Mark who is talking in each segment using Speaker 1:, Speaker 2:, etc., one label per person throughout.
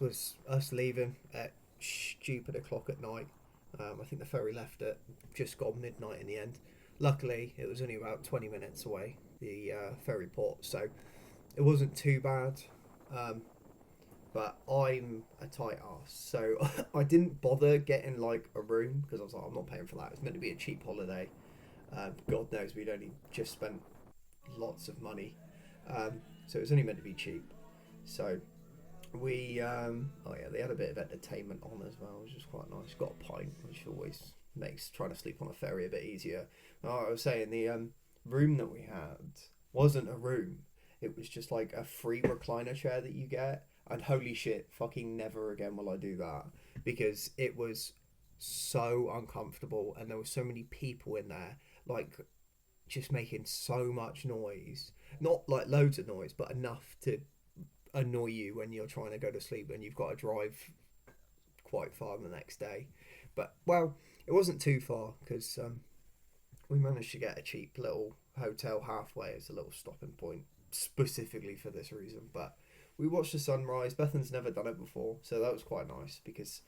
Speaker 1: was us leaving at stupid o'clock at night. I think the ferry left at just gone midnight in the end. Luckily, it was only about 20 minutes away, the ferry port, so it wasn't too bad. Um, but I'm a tight ass, so I didn't bother getting like a room because I was like, I'm not paying for that. It's meant to be a cheap holiday. God knows we'd only just spent lots of money, so it was only meant to be cheap. So oh yeah, they had a bit of entertainment on as well, which was quite nice. Got a pint, which always makes trying to sleep on a ferry a bit easier. I was saying the room that we had wasn't a room. It was just like a free recliner chair that you get. And holy shit, fucking never again will I do that because it was so uncomfortable and there were so many people in there, like just making so much noise. Not like loads of noise, but enough to annoy you when you're trying to go to sleep and you've got to drive quite far the next day. But well, it wasn't too far because we managed to get a cheap little hotel halfway as a little stopping point specifically for this reason. But we watched the sunrise. Bethan's never done it before, so that was quite nice because,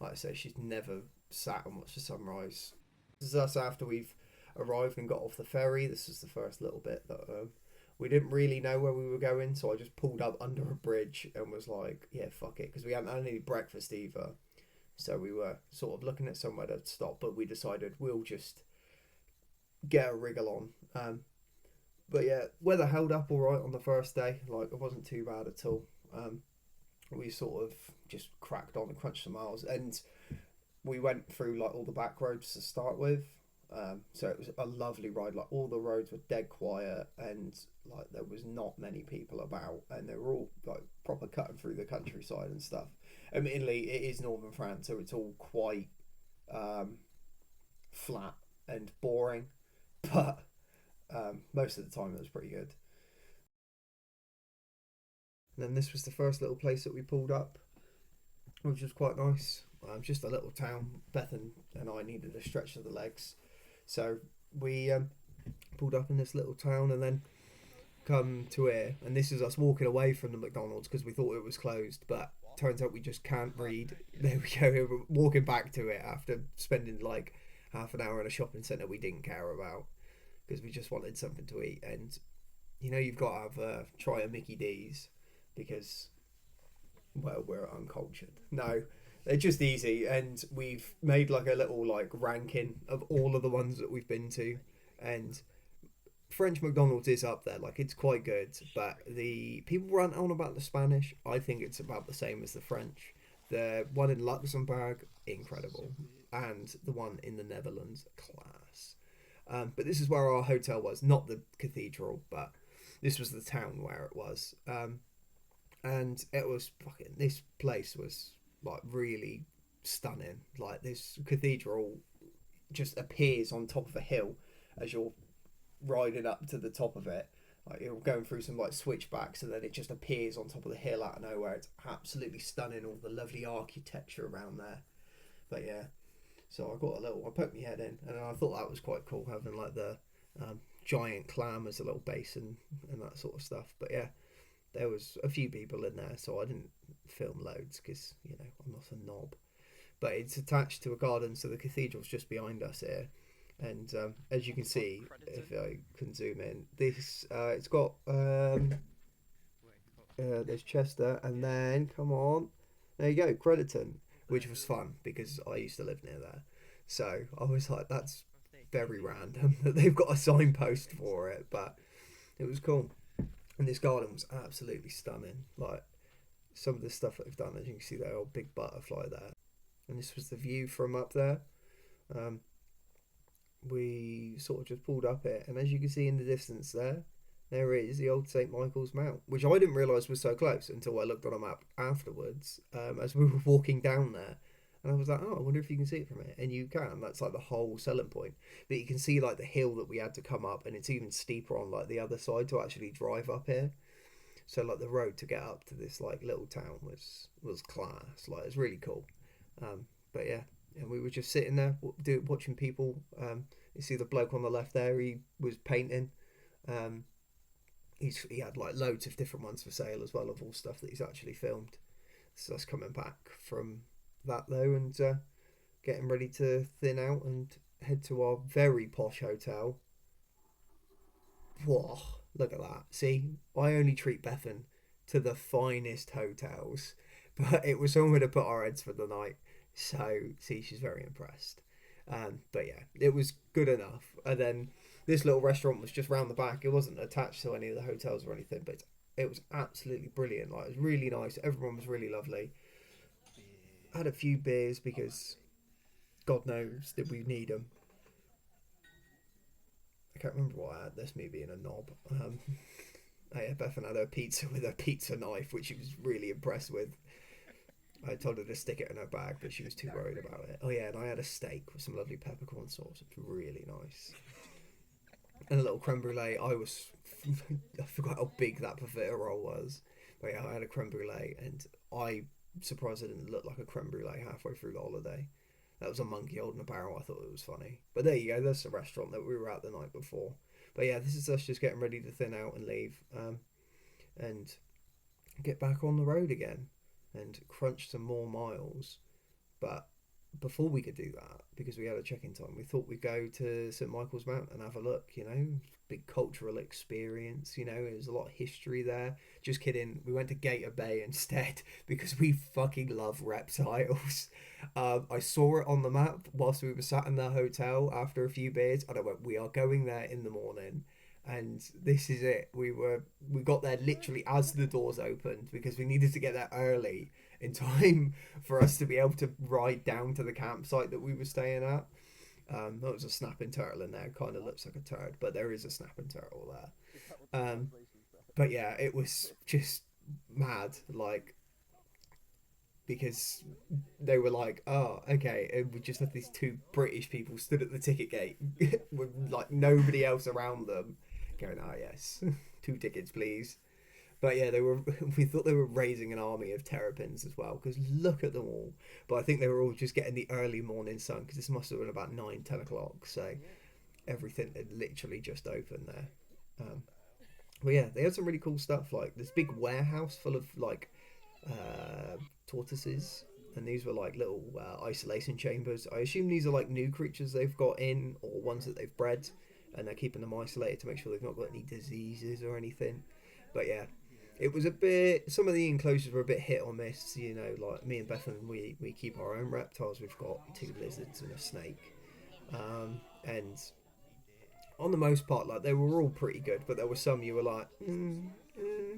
Speaker 1: like I say, she's never sat and watched the sunrise. This is us after we've arrived and got off the ferry. This is the first little bit that we didn't really know where we were going, so I just pulled up under a bridge and was like, yeah, fuck it, because we hadn't had any breakfast either. So we were sort of looking at somewhere to stop, but we decided we'll just get a wriggle on. But yeah, weather held up all right on the first day. Like it wasn't too bad at all. We sort of just cracked on and crunched some miles, and we went through like all the back roads to start with. So it was a lovely ride. Like all the roads were dead quiet, and like there was not many people about, and they were all like proper cutting through the countryside and stuff. Admittedly, it is northern France, so it's all quite um, flat and boring, but most of the time it was pretty good. And then this was the first little place that we pulled up, which was quite nice. Just a little town. Bethan and I needed a stretch of the legs, so we pulled up in this little town and then come to here. And this is us walking away from the McDonald's because we thought it was closed, but turns out we just can't read. There we go. We're walking back to it after spending like half an hour in a shopping centre we didn't care about because we just wanted something to eat. And you know, you've got to have try a Mickey D's because well, we're uncultured. No, they're just easy, and we've made like a little like ranking of all of the ones that we've been to, and French McDonald's is up there. Like it's quite good, but the people rant on about the Spanish. I think it's about the same as the French. The one in Luxembourg, incredible, and the one in the Netherlands, class. But this is where our hotel was, not the cathedral, but this was the town where it was. And it was fucking. This place was like really stunning. Like this cathedral just appears on top of a hill as you're riding up to the top of it. Like you're going through some like switchbacks, and then it just appears on top of the hill out of nowhere. It's absolutely stunning. All the lovely architecture around there. But yeah, so I got a little. I poked my head in, and I thought that was quite cool having like the giant clam as a little basin and that sort of stuff. But yeah, there was a few people in there, so I didn't film loads because you know I'm not a knob. But it's attached to a garden, so the cathedral's just behind us here. And as you can see, if I can zoom in, this it's got there's Chester, and then come on, there you go, Crediton, which was fun because I used to live near there. So I was like, that's very random that they've got a signpost for it, but it was cool. And this garden was absolutely stunning. Like some of the stuff that they've done, as you can see, there old big butterfly there, and this was the view from up there. Um, we sort of just pulled up it, and as you can see in the distance there, there is the old St Michael's Mount, which I didn't realise was so close until I looked on a map afterwards as we were walking down there. And I was like, oh, I wonder if you can see it from here. And you can. That's like the whole selling point. But you can see like the hill that we had to come up, and it's even steeper on like the other side to actually drive up here. So like the road to get up to this like little town was class. Like it's really cool. But yeah, and we were just sitting there watching people. You see the bloke on the left there. He was painting. Um, he had like loads of different ones for sale as well of all stuff that he's actually filmed. So that's coming back from that though, and getting ready to thin out and head to our very posh hotel. Whoa, look at that. See, I only treat Bethan to the finest hotels, but it was somewhere to put our heads for the night. So, see, she's very impressed. But yeah, it was good enough. And then this little restaurant was just round the back. It wasn't attached to any of the hotels or anything, but it was absolutely brilliant. Like, it was really nice. Everyone was really lovely. I had a few beers because God knows did we need them. I can't remember what I had. This me being a knob. Yeah, Bethan had her pizza with her pizza knife, which she was really impressed with. I told her to stick it in her bag, but she was too worried about it. Oh yeah, and I had a steak with some lovely peppercorn sauce. It was really nice. And a little creme brulee. I forgot how big that pavetta roll was. But yeah, I had a creme brulee, and I surprised I didn't look like a creme brulee halfway through the holiday. That was a monkey holding a barrel. I thought it was funny. But there you go. That's the restaurant that we were at the night before. But yeah, this is us just getting ready to thin out and leave, and get back on the road again, and crunch some more miles. But before we could do that, because we had a check-in time, we thought we'd go to St Michael's Mount and have a look. Big cultural experience. There's a lot of history there. Just kidding. We went to Gator Bay instead because we fucking love reptiles. I saw it on the map whilst we were sat in the hotel after a few beers, and I went, "We are going there in the morning." And this is it. We got there literally as the doors opened because we needed to get there early in time for us to be able to ride down to the campsite that we were staying at. There was a snapping turtle in there. Kind of looks like a turd, but there is a snapping turtle there. But yeah, it was just mad. Like, because they were like, "Oh, okay," and we just had these two British people stood at the ticket gate with like nobody else around them, going, "Ah, yes, 2 tickets, please." But yeah, they were. We thought they were raising an army of terrapins as well because look at them all. But I think they were all just getting the early morning sun because this must have been about 9, 10 o'clock. So everything had literally just opened there. Um, but yeah, they had some really cool stuff. Like this big warehouse full of like tortoises, and these were like little isolation chambers. I assume these are like new creatures they've got in, or ones that they've bred, and they're keeping them isolated to make sure they've not got any diseases or anything. But yeah, it was a bit. Some of the enclosures were a bit hit or miss. Like me and Bethan, we keep our own reptiles. We've got 2 lizards and a snake, and on the most part, like they were all pretty good, but there were some you were like,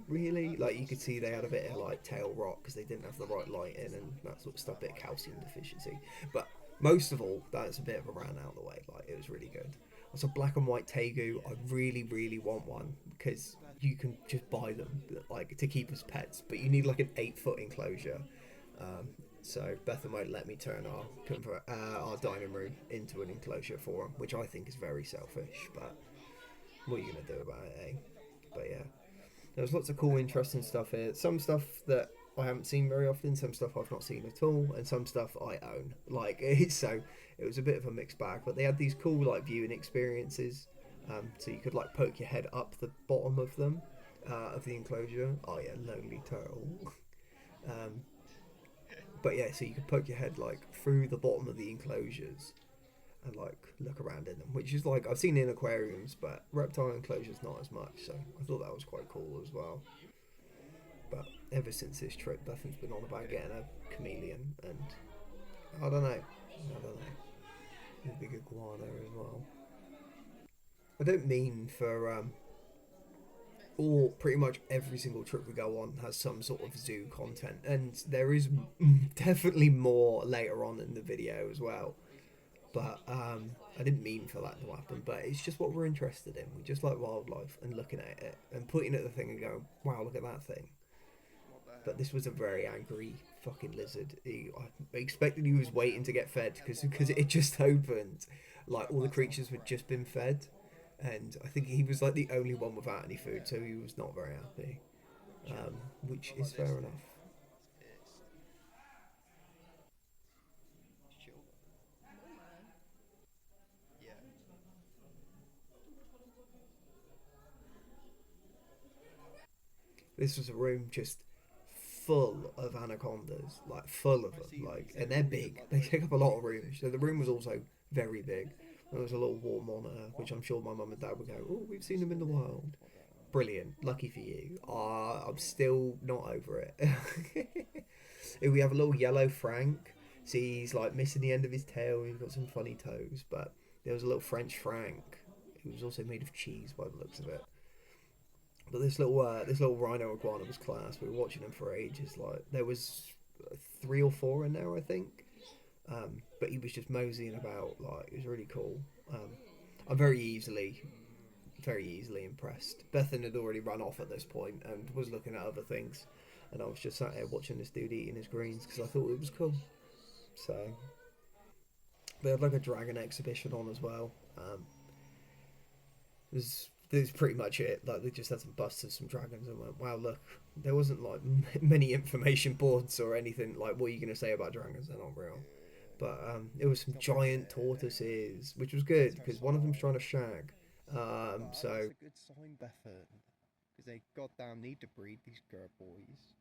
Speaker 1: really? Like you could see they had a bit of like tail rot because they didn't have the right light in and that sort of stuff, bit of calcium deficiency. But most of all, that's a bit of a ran out of the way. Like it was really good. It's a black and white tegu. I really, really want one because you can just buy them like to keep as pets, but you need like an 8 foot enclosure. Um, so Bethan won't let me turn our dining room into an enclosure for him, which I think is very selfish. But what are you gonna do about it, eh? But yeah, there's lots of cool, interesting stuff here. Some stuff that I haven't seen very often, some stuff I've not seen at all, and some stuff I own. Like so, it was a bit of a mixed bag. But they had these cool like viewing experiences, so you could like poke your head up the bottom of them, of the enclosure. Oh yeah, lonely turtle. um, but yeah, so you could poke your head like through the bottom of the enclosures and like look around in them, which is like I've seen in aquariums, but reptile enclosures not as much. So I thought that was quite cool as well. But ever since this trip, Bethan's been on about getting a chameleon, and I don't know, a big iguana as well. I don't mean for all pretty much every single trip we go on has some sort of zoo content, and there is definitely more later on in the video as well. But I didn't mean for that to happen. But it's just what we're interested in. We just like wildlife and looking at it and pointing at the thing and going, "Wow, look at that thing." But this was a very angry fucking lizard. I expected he was waiting to get fed because it just opened. Like all the creatures had just been fed, and I think he was like the only one without any food, so he was not very happy. Which is fair enough. This was a room just full of anacondas, like full of them, like, and they're big. They take up a lot of room. So the room was also very big. There was a little water monitor, which I'm sure my mum and dad would go, "Oh, we've seen them in the wild." Brilliant, lucky for you. I'm still not over it. We have a little yellow Frank. See, he's like missing the end of his tail. He's got some funny toes, but there was a little French Frank. He was also made of cheese by the looks of it. But this little rhino iguana was class. We were watching him for ages. Like there was three or four in there, I think. But he was just moseying about. Like it was really cool. I'm very easily impressed. Bethan had already run off at this point and was looking at other things, and I was just sat here watching this dude eating his greens because I thought it was cool. So they had like a dragon exhibition on as well. There's pretty much it. Like they just had some busts of some dragons and went, wow, look. There wasn't like many information boards or anything like what are you gonna say about dragons? They're not real. But it was some giant tortoises, which was good because one of them's trying to shag. So
Speaker 2: That's a good sign, Bethan. Because they goddamn need to breed these girl boys.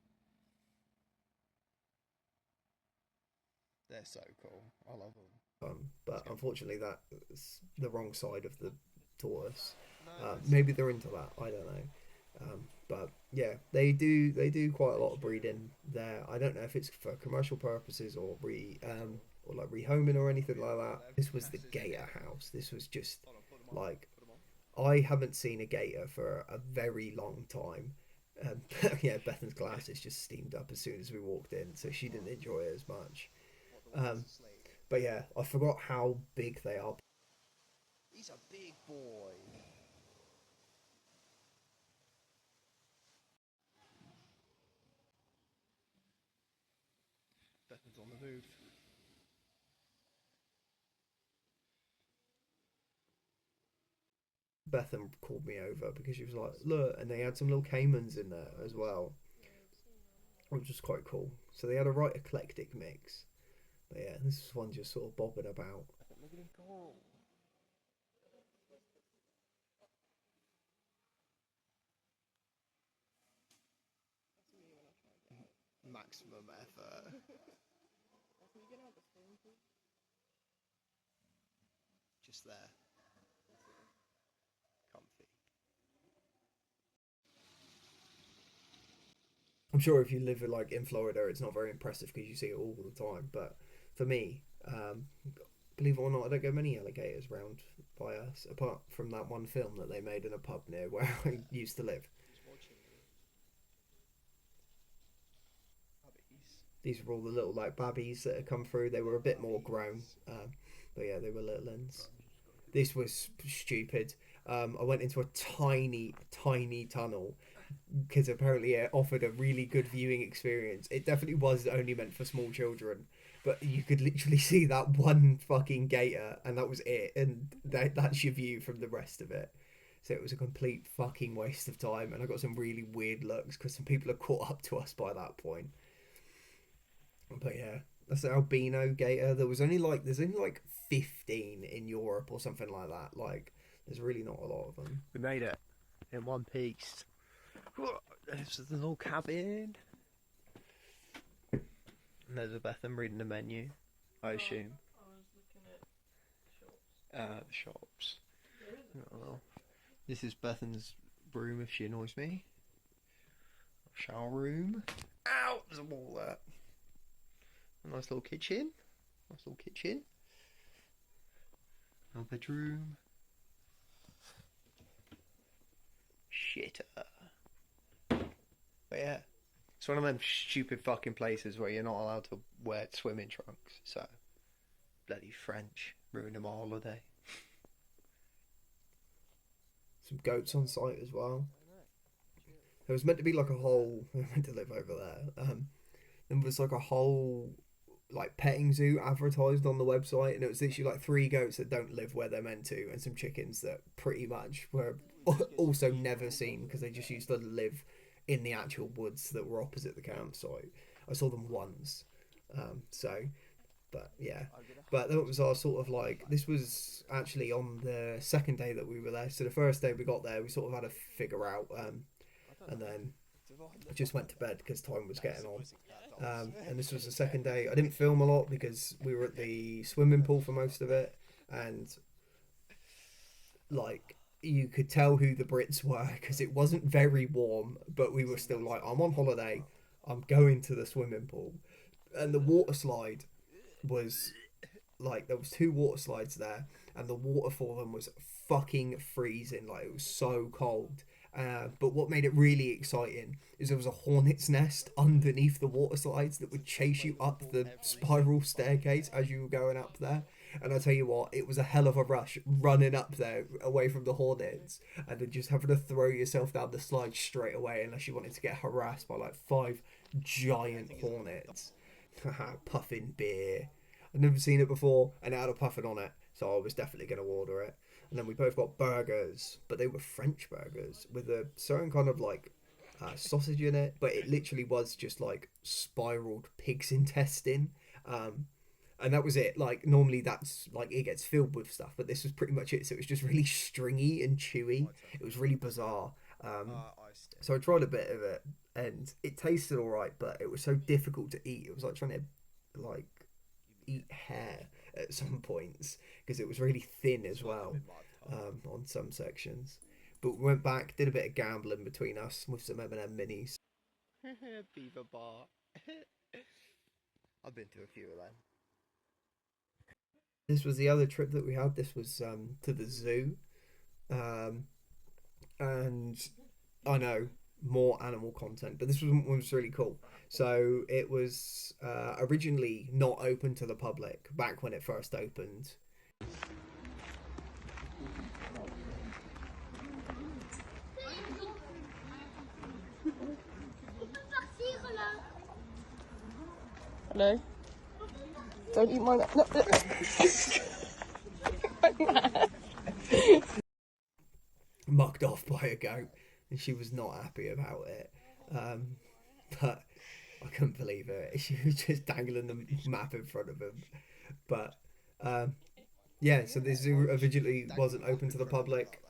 Speaker 2: They're so cool. I love them.
Speaker 1: but unfortunately that's the wrong side of the tortoise.
Speaker 2: No, it's
Speaker 1: Maybe they're into that. I don't know. But yeah, they do quite a lot of breeding there. I don't know if it's for commercial purposes or like rehoming or anything like that. This was the gator house. This was just like I haven't seen a gator for a very long time. Yeah, Bethan's glasses just steamed up as soon as we walked in, so she didn't enjoy it as much. Um, but yeah, I forgot how big they are.
Speaker 2: He's a big boy. Bethan's on the move.
Speaker 1: Bethan called me over because she was like, "Look," and they had some little caimans in there as well, which was quite cool. So they had a right eclectic mix. But yeah, this was one just sort of bobbing about.
Speaker 2: Look at him go. Maximum effort. Just there. Comfy.
Speaker 1: I'm sure if you live like in Florida, it's not very impressive because you see it all the time. But for me, believe it or not, I don't get many alligators round by us, apart from that one film that they made in a pub near where I used to live.
Speaker 2: He's watching you. Puppies.
Speaker 1: These were all the little like babbies that had come through. They were a bit more grown,
Speaker 2: Puppies.
Speaker 1: but yeah, they were little ends. This was stupid. I went into a tiny, tiny tunnel because apparently it offered a really good viewing experience. It definitely was only meant for small children, but you could literally see that one fucking gator, and that was it. And that's your view from the rest of it. So it was a complete fucking waste of time, and I got some really weird looks because some people had caught up to us by that point. But yeah, that's the albino gator. There's only like 15 in Europe or something like that. Like there's really not a lot of them.
Speaker 2: We made it in one piece. This is the little cabin. And there's a Bethan reading the menu, I assume.
Speaker 3: I was looking at shops.
Speaker 2: The shops. Oh, this is Bethan's room if she annoys me. Shower room. Ow! There's a wall there. A nice little kitchen. Nice little kitchen. Little bedroom. Shitter. But yeah, it's one of them stupid fucking places where you're not allowed to wear swimming trunks. So, bloody French ruined my holiday.
Speaker 1: Some goats on site as well. There was meant to be like a whole. I meant to live over there. There was like a whole like petting zoo advertised on the website, and it was literally like three goats that don't live where they're meant to, and some chickens that pretty much were also never seen because they just used to live in the actual woods that were opposite the campsite. I saw them once, so but yeah, but that was our sort of like this was actually on the second day that we were there. So the first day we got there, we sort of had to figure out, and then I just went to bed because time was getting on. And this was the second day. I didn't film a lot because we were at the swimming pool for most of it, and like you could tell who the Brits were because it wasn't very warm, but we were still like, I'm on holiday, I'm going to the swimming pool, and the water slide was like there was two water slides there, and the water for them was fucking freezing. Like it was so cold. But what made it really exciting is there was a hornet's nest underneath the water slides that would chase you up the spiral staircase as you were going up there. And I tell you what, it was a hell of a rush running up there away from the hornets, and then just having to throw yourself down the slide straight away unless you wanted to get harassed by like five giant hornets. Puffing beer. I'd never seen it before, and it had a puffin on it, so I was definitely going to order it. And then we both got burgers, but they were French burgers with a certain kind of like sausage in it, but it literally was just like spiraled pig's intestine. And that was it. Like normally that's like it gets filled with stuff, but this was pretty much it. So it was just really stringy and chewy. It was really bizarre. So I tried a bit of it, and it tasted all right, but it was so difficult to eat. It was like trying to like eat hair at some points because it was really thin as well on some sections. But we went back, did a bit of gambling between us with some M&M minis.
Speaker 2: Beaver Bar. I've been to a few of them.
Speaker 1: This was the other trip that we had. This was to the zoo, and I know more animal content, but this was really cool. So it was originally not open to the public back when it first opened.
Speaker 3: Hello? Don't eat my... No.
Speaker 1: Mugged off by a goat, and she was not happy about it. But I couldn't believe it. She was just dangling the map in front of him. But yeah, so the zoo originally wasn't open to the public.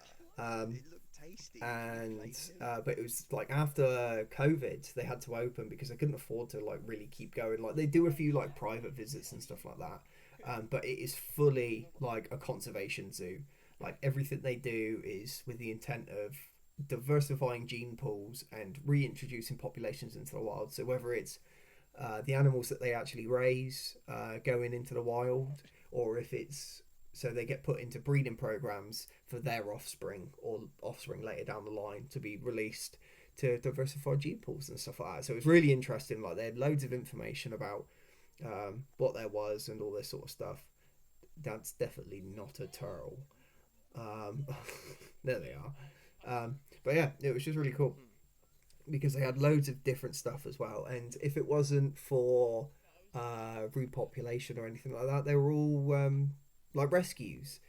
Speaker 1: And but it was like after COVID they had to open because they couldn't afford to like really keep going. Like they do a few like private visits and stuff like that, but it is fully like a conservation zoo. Like everything they do is with the intent of diversifying gene pools and reintroducing populations into the wild. So whether it's the animals that they actually raise going into the wild, or if it's so they get put into breeding programs for their offspring or offspring later down the line to be released to diversify gene pools and stuff like that. So it was really interesting. Like they had loads of information about what there was and all this sort of stuff. That's definitely not a turtle. There they are. But yeah, it was just really cool because they had loads of different stuff as well. And if it wasn't for repopulation or anything like that, they were all like rescues.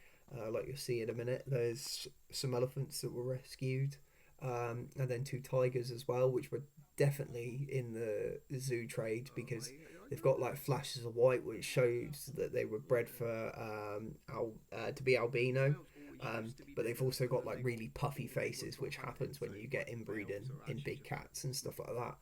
Speaker 1: Like you'll see in a minute, there's some elephants that were rescued, and then two tigers as well, which were definitely in the zoo trade because they've got like flashes of white, which shows that they were bred for to be albino. But they've also got like really puffy faces, which happens when you get inbreeding in big cats and stuff like that.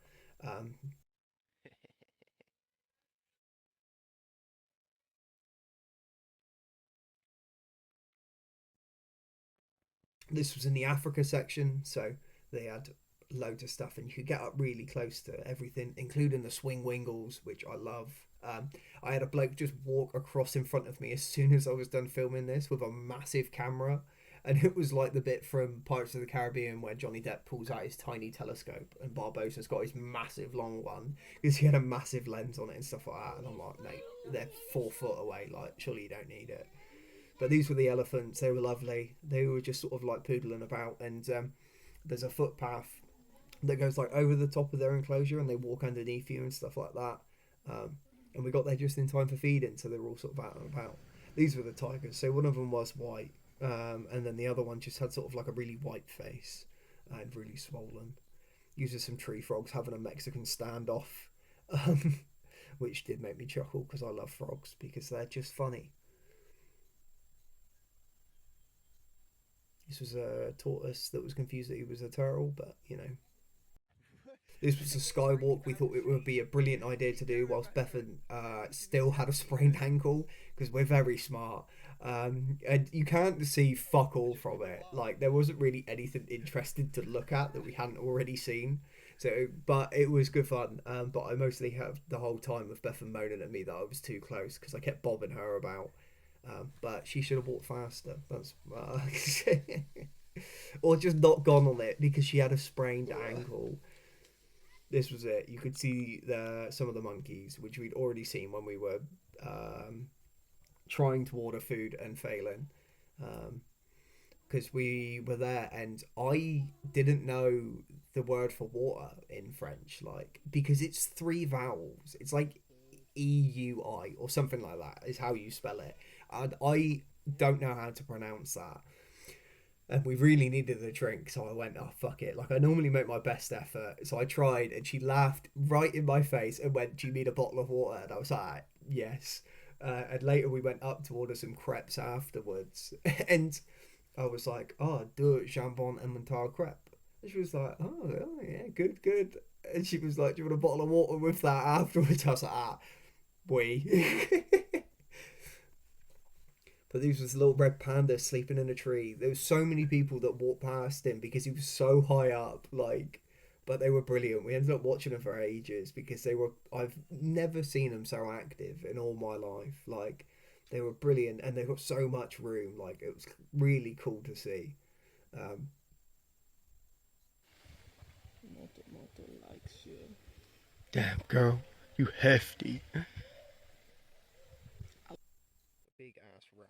Speaker 1: This was in the Africa section, so they had loads of stuff, and you could get up really close to everything, including the swing wingles, which I love. I had a bloke just walk across in front of me as soon as I was done filming this with a massive camera, and it was like the bit from Pirates of the Caribbean where Johnny Depp pulls out his tiny telescope and Barbossa's got his massive long one because he had a massive lens on it and stuff like that. And I'm like, mate, they're 4 foot away. Like, surely you don't need it. But these were the elephants. They were lovely. They were just sort of like poodling about, and there's a footpath that goes like over the top of their enclosure, and they walk underneath you and stuff like that. And we got there just in time for feeding, so they were all sort of out and about. These were the tigers. So one of them was white, and then the other one just had sort of like a really white face and really swollen. Uses some tree frogs having a Mexican standoff, which did make me chuckle because I love frogs because they're just funny. This was a tortoise that was confused that he was a turtle, but you know. This was a skywalk we thought it would be a brilliant idea to do whilst Bethan still had a sprained ankle, because we're very smart. And you can't see fuck all from it. Like, there wasn't really anything interesting to look at that we hadn't already seen. So, but it was good fun. But I mostly have the whole time of Bethan moaning at me that I was too close because I kept bobbing her about. But she should have walked faster. That's or just not gone on it because she had a sprained ankle. This was it. You could see some of the monkeys, which we'd already seen when we were trying to order food and failing, because we were there, and I didn't know the word for water in French, like, because it's 3 vowels. It's like EUI or something like that is how you spell it, and I don't know how to pronounce that. And we really needed a drink, so I went, oh, fuck it. Like, I normally make my best effort. So I tried, and she laughed right in my face and went, do you need a bottle of water? And I was like, yes. And later we went up to order some crepes afterwards. And I was like, oh, deux jambon and mental crepe. And she was like, oh yeah, good, good. And she was like, do you want a bottle of water with that afterwards? I was like, oui. But there was this little red panda sleeping in a tree. There was so many people that walked past him because he was so high up, like, but they were brilliant. We ended up watching them for ages because I've never seen them so active in all my life. Like, they were brilliant, and they got so much room. Like, it was really cool to see.
Speaker 3: Moto likes you.
Speaker 2: Damn, girl, you hefty. Big ass rat.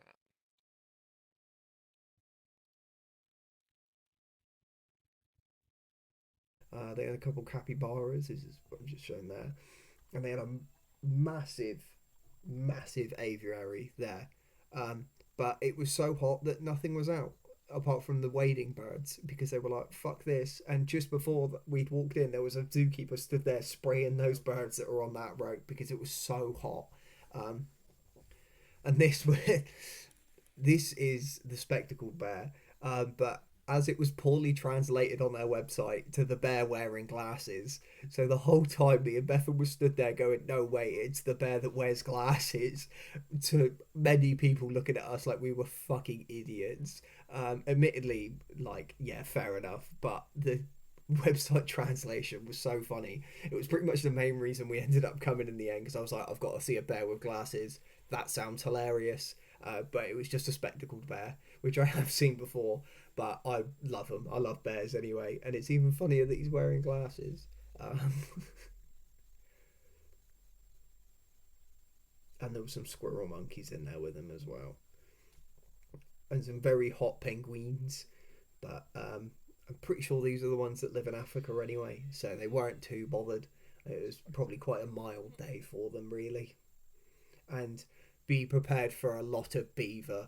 Speaker 1: They had a couple capybaras, this is what I'm just showing there, and they had a massive, massive aviary there. But it was so hot that nothing was out apart from the wading birds because they were like, fuck this. And just before we'd walked in, there was a zookeeper stood there spraying those birds that were on that rope because it was so hot. And this is the spectacled bear, but as it was poorly translated on their website to the bear wearing glasses. So the whole time me and Bethan was stood there going, no way, it's the bear that wears glasses, to many people looking at us like we were fucking idiots. Admittedly, like, yeah, fair enough, but the website translation was so funny. It was pretty much the main reason we ended up coming in the end, because I was like, I've got to see a bear with glasses. That sounds hilarious. But it was just a spectacled bear, which I have seen before, but I love them. I love bears anyway, and it's even funnier that he's wearing glasses. And there were some squirrel monkeys in there with him as well, and some very hot penguins, but I'm pretty sure these are the ones that live in Africa anyway, so they weren't too bothered. It was probably quite a mild day for them, really. And be prepared for a lot of beaver.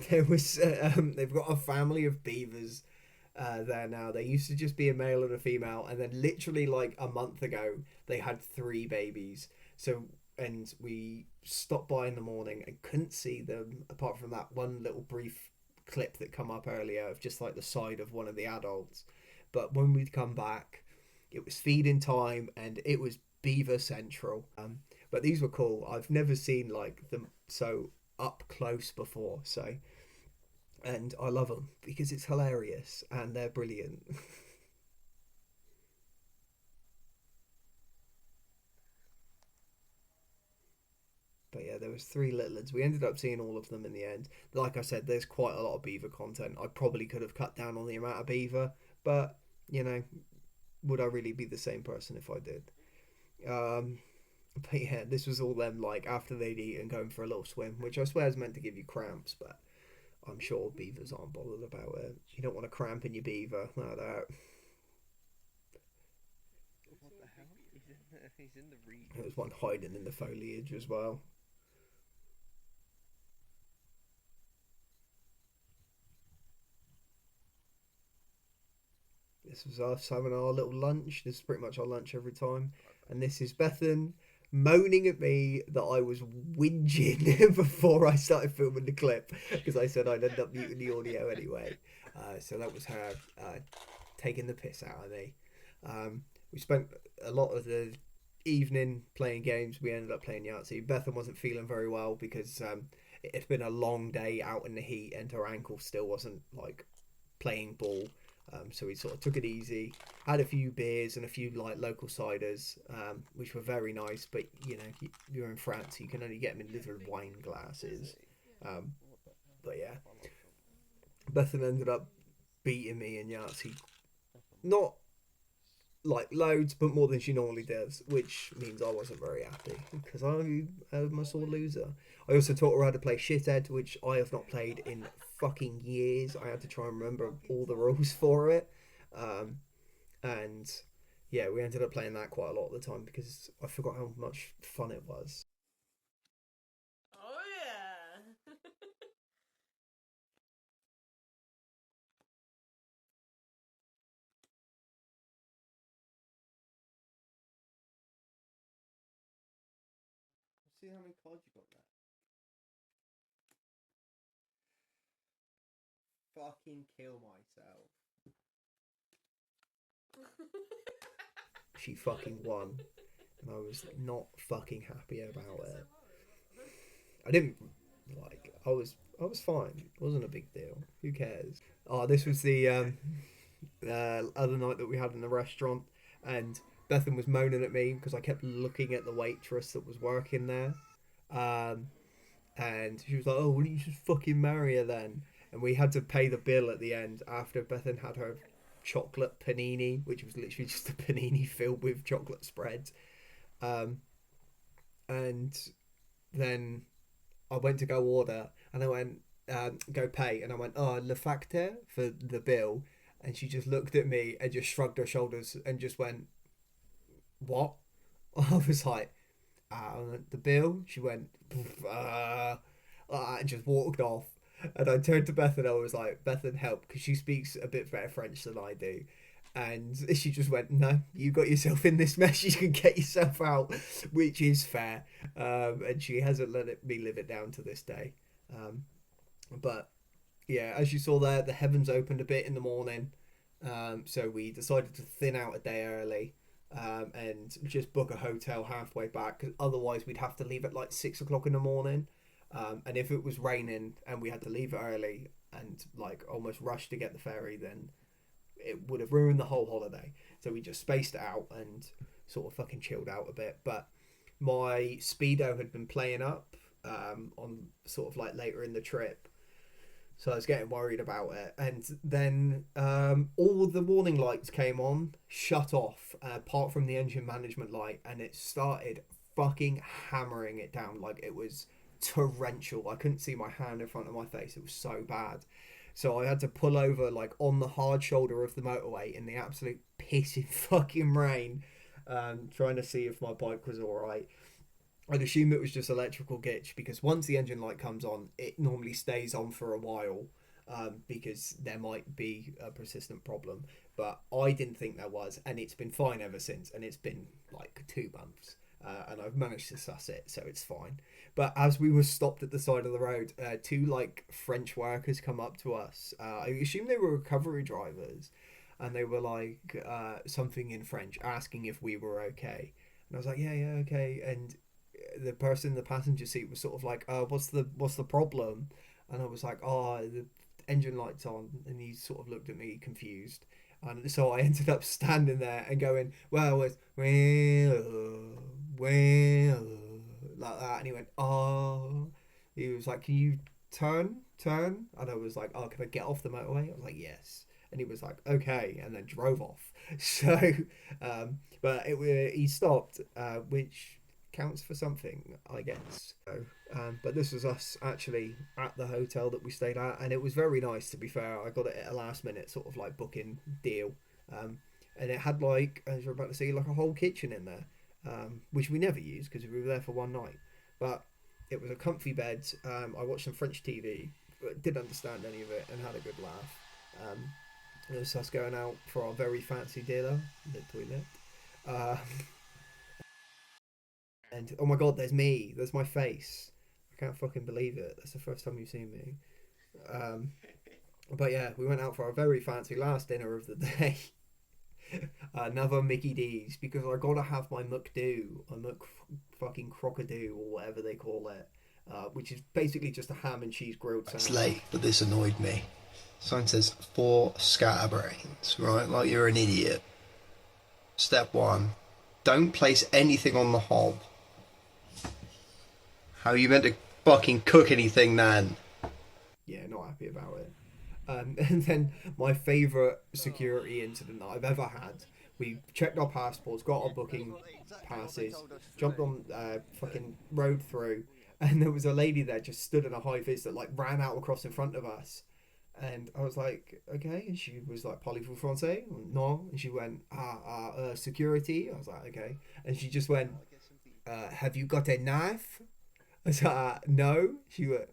Speaker 1: They've got a family of beavers there now. They used to just be a male and a female, and then literally like a month ago they had 3 babies. So, and we stopped by in the morning and couldn't see them apart from that one little brief clip that come up earlier of just like the side of one of the adults. But when we'd come back, it was feeding time and it was beaver central. But these were cool. I've never seen like them so up close before. So, and I love them because it's hilarious and they're brilliant. But yeah, there was 3 little ones. We ended up seeing all of them in the end. Like I said, there's quite a lot of beaver content. I probably could have cut down on the amount of beaver, but you know, would I really be the same person if I did? But yeah, this was all them like after they'd eaten going for a little swim, which I swear is meant to give you cramps, but I'm sure beavers aren't bothered about it. You don't want a cramp in your beaver like that.
Speaker 2: What the hell? He's in the reed.
Speaker 1: There was one hiding in the foliage as well. This was us having our little lunch. This is pretty much our lunch every time. And this is Bethan moaning at me that I was whinging before I started filming the clip because I said I'd end up muting the audio anyway. So that was her taking the piss out of me. we spent a lot of the evening playing games. We ended up playing Yahtzee. Bethan wasn't feeling very well because it had been a long day out in the heat, and her ankle still wasn't like playing ball. So we sort of took it easy. Had a few beers and a few like local ciders, which were very nice. But you know, you're in France, you can only get them in little wine glasses. But yeah, Bethan ended up beating me in Yahtzee. Not like loads, but more than she normally does, which means I wasn't very happy because I'm a sore loser. I also taught her how to play Shithead, which I have not played in fucking years. I had to try and remember all the rules for it, and yeah, we ended up playing that quite a lot of the time because I forgot how much fun it was.
Speaker 3: Oh yeah.
Speaker 2: See how many cards you got there. Fucking kill myself.
Speaker 1: She fucking won, and I was not fucking happy about it. I didn't like. I was fine. It wasn't a big deal. Who cares? Oh, this was the other night that we had in the restaurant, and Bethan was moaning at me because I kept looking at the waitress that was working there, um, and she was like, "Oh, why don't you just fucking marry her then?" And we had to pay the bill at the end after Bethan had her chocolate panini, which was literally just a panini filled with chocolate spread, um, and then I went to go order, and I went go pay, and I went, "Oh, le facteur for the bill," and she just looked at me and just shrugged her shoulders and just went, "What?" I was like, "The bill." She went, and just walked off. And I turned to Beth and I was like, "Bethan, help," because she speaks a bit better French than I do. And she just went, "No, you got yourself in this mess. You can get yourself out," which is fair. And she hasn't me live it down to this day. Um, but yeah, as you saw there, the heavens opened a bit in the morning. So we decided to thin out a day early, and just book a hotel halfway back. Cause otherwise, we'd have to leave at like 6 o'clock in the morning. And if it was raining and we had to leave early and like almost rush to get the ferry, then it would have ruined the whole holiday. So we just spaced it out and sort of fucking chilled out a bit. But my speedo had been playing up on sort of like later in the trip, so I was getting worried about it. And then all the warning lights came on, shut off, apart from the engine management light, and it started fucking hammering it down like it was torrential. I couldn't see my hand in front of my face. It was so bad. So I had to pull over like on the hard shoulder of the motorway in the absolute pissing fucking rain, trying to see if my bike was all right. I'd assume it was just electrical glitch because once the engine light comes on, it normally stays on for a while, because there might be a persistent problem. But I didn't think there was, and it's been fine ever since. And it's been like 2 months, and I've managed to suss it, so it's fine. But as we were stopped at the side of the road, two like French workers come up to us. I assume they were recovery drivers, and they were like something in French, asking if we were okay. And I was like, yeah, okay. And the person in the passenger seat was sort of like, what's the problem?" And I was like, "Oh, the engine light's on," and he sort of looked at me confused. And so I ended up standing there and going, "Well, it's well," like that. And he went, "Oh," he was like, "Can you turn?" And I was like, "Oh, can I get off the motorway?" I was like, "Yes." And he was like, "Okay," and then drove off. So, but he stopped, which counts for something, I guess. So, but this was us actually at the hotel that we stayed at, and it was very nice. To be fair, I got it at a last minute sort of like booking deal, um, and it had like, as you're about to see, like a whole kitchen in there, which we never used because we were there for one night. But it was a comfy bed. I watched some French TV, but didn't understand any of it, and had a good laugh. It was us going out for our very fancy dinner, the toilet. Uh, And oh my god, there's me. There's my face. I can't fucking believe it. That's the first time you've seen me. Um, but yeah, we went out for our very fancy last dinner of the day. Another Mickey D's, because I gotta have my McDo, fucking crocodile or whatever they call it, which is basically just a ham and cheese grilled sandwich.
Speaker 2: It's late, but this annoyed me. Sign says 4 scatterbrains, right? Like you're an idiot. Step 1, don't place anything on the hob. How are you meant to fucking cook anything then?
Speaker 1: Yeah, not happy about it. And then my favourite security incident that I've ever had. We checked our passports, got our booking passes, jumped on fucking rode through, and there was a lady there just stood in a high vis that like ran out across in front of us. And I was like, okay. And she was like, parlez-vous français? No. And she went, security. I was like, okay. And she just went, have you got a knife? I was like, no. She went,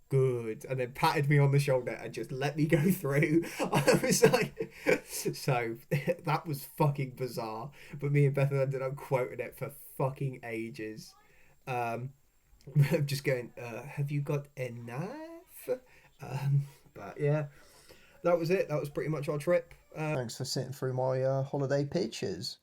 Speaker 1: good, and then patted me on the shoulder and just let me go through. I was like, so that was fucking bizarre. But me and Beth ended up quoting it for fucking ages. Just going, have you got a knife? But yeah, that was it. That was pretty much our trip. Thanks for sitting through my holiday pictures.